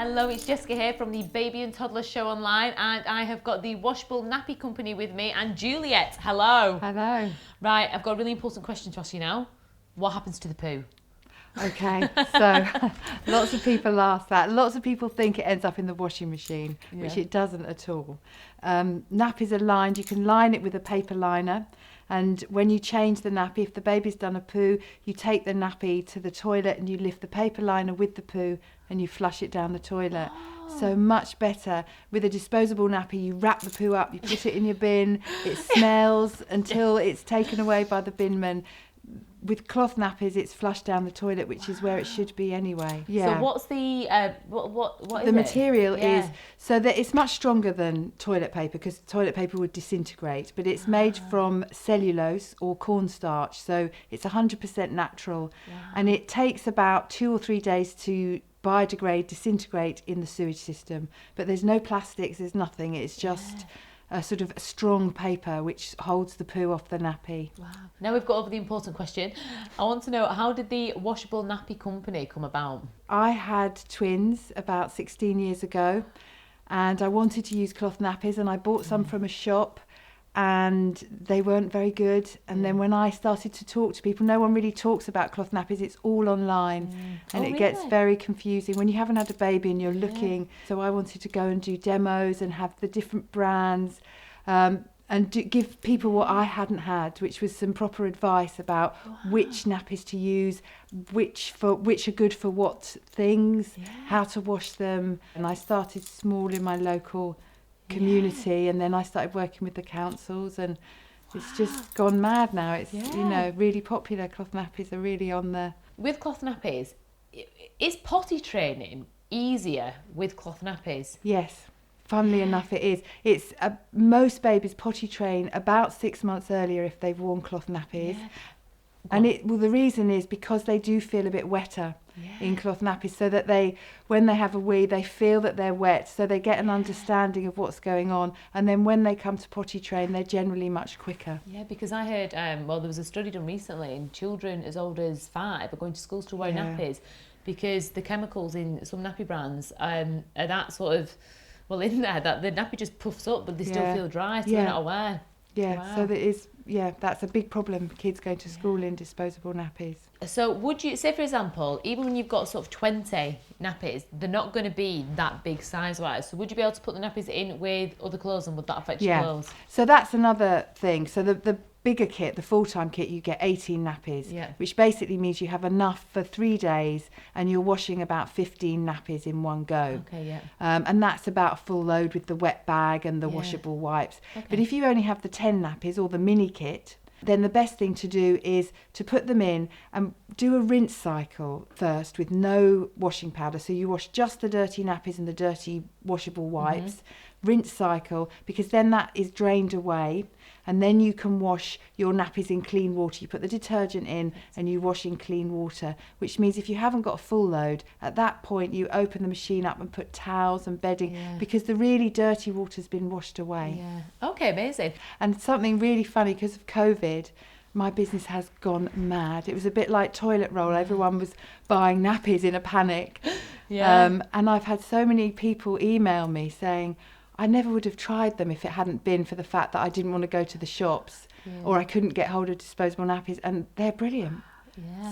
Hello, it's Jessica here from the Baby and Toddler Show Online, and I have got the Washable Nappy Company with me and Juliet. Hello. Hello. Right, I've got a really important question to ask you now. What happens to the poo? Okay, so lots of people ask that. Lots of people think it ends up in the washing machine, which it doesn't at all. Nappies are lined. You can line it with a paper liner, and when you change the nappy, if the baby's done a poo, you take the nappy to the toilet and you lift the paper liner with the poo and you flush it down the toilet. So much better. With a disposable nappy, you wrap the poo up, you put it in your bin, it smells until it's taken away by the binman. With cloth nappies, it's flushed down the toilet, which is where it should be anyway. Yeah. So what's the what is the it? material is so that it's much stronger than toilet paper, because toilet paper would disintegrate, but it's made from cellulose or cornstarch, so it's 100% natural, and it takes about 2 or 3 days to biodegrade, disintegrate in the sewage system. But there's no plastics, there's nothing. It's just a sort of strong paper which holds the poo off the nappy. Wow. Now we've got over the important question. I want to know, how did the Washable Nappy Company come about? I had twins about 16 years ago, and I wanted to use cloth nappies, and I bought some from a shop, and they weren't very good. And then when I started to talk to people, no one really talks about cloth nappies, it's all online, and it gets very confusing when you haven't had a baby and you're looking. So I wanted to go and do demos and have the different brands, and give people what I hadn't had, which was some proper advice about which nappies to use, which are good for what things, how to wash them. And I started small in my local community, and then I started working with the councils, and it's just gone mad now. It's you know, really popular. Cloth nappies are really on the... With cloth nappies, is potty training easier with cloth nappies? Yes, funnily enough it is. It's most babies potty train about 6 months earlier if they've worn cloth nappies. And the reason is because they do feel a bit wetter in cloth nappies, so that when they have a wee, they feel that they're wet, so they get an understanding of what's going on, and then when they come to potty train, they're generally much quicker. Yeah, because I heard, well, there was a study done recently, and children as old as 5 are going to school still wearing nappies, because the chemicals in some nappy brands are that sort of, well, in there, that the nappy just puffs up, but they still feel dry, so they're not aware. Yeah, so that's a big problem, kids going to school in disposable nappies. So would you say, for example, even when you've got sort of 20 nappies, they're not going to be that big size-wise, so would you be able to put the nappies in with other clothes, and would that affect your clothes? So that's another thing. So the bigger kit, the full-time kit, you get 18 nappies, which basically means you have enough for 3 days, and you're washing about 15 nappies in one go. And that's about full load with the wet bag and the washable wipes. But if you only have the 10 nappies or the mini kit, then the best thing to do is to put them in and do a rinse cycle first with no washing powder. So you wash just the dirty nappies and the dirty washable wipes. Rinse cycle, because then that is drained away, and then you can wash your nappies in clean water. You put the detergent in and you wash in clean water, which means if you haven't got a full load, at that point you open the machine up and put towels and bedding, because the really dirty water's been washed away. Okay, amazing. And something really funny, because of COVID, my business has gone mad. It was a bit like toilet roll. Everyone was buying nappies in a panic. And I've had so many people email me saying, I never would have tried them if it hadn't been for the fact that I didn't want to go to the shops, or I couldn't get hold of disposable nappies, and they're brilliant.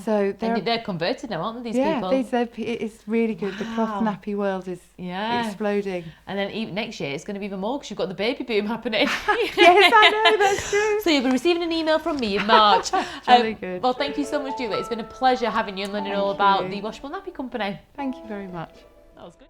So they're converted now, aren't they, these people? It's really good. The cloth nappy world is exploding. And then even next year it's going to be even more, because you've got the baby boom happening. Yes, I know, that's true. So you'll be receiving an email from me in March. Really good. Well, thank you so much, Julie. It's been a pleasure having you and learning all about the Washable Nappy Company. Thank you very much. That was good.